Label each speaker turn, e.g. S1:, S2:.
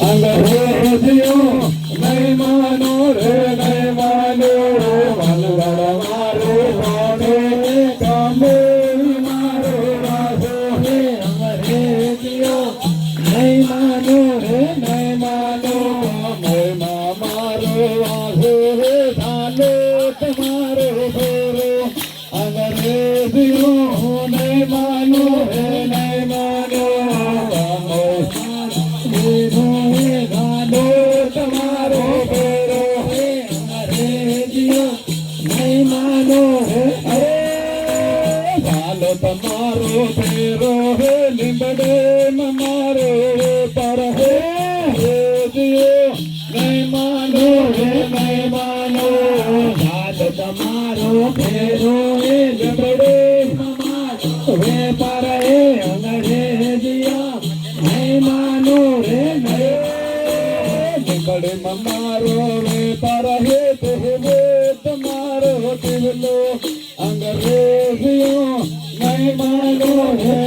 S1: અંગ્રેજીઓ નહીં માનો રે નહીં માનો વલવડ મારો કોને કામે મારો રાજો હે અંગ્રેજીઓ નહીં માનો રે નહીં માનો મહિમા મારો વાસો હે ચાલો તમારો ફેરો અંગ્રેજીઓ નહીં માનો રે નહીં માનો તમારો ફેરો હે અંગ્રેજીઓ નહીં માનો હે અરે ચાલો તમારો ફેરો હે લીંબડે મારો પર હે અંગ્રેજીઓ નહીં માનો હે નહીં માનો ચાલો તમારો ફેરો હે લીંબડે મારો હે પર હે અંગ્રેજીઓ નહીં માનો રે નહીં બડે મારો રે પર હે તે તમારો તિવલો અંગ્રેજીઓ નહીં માનો હે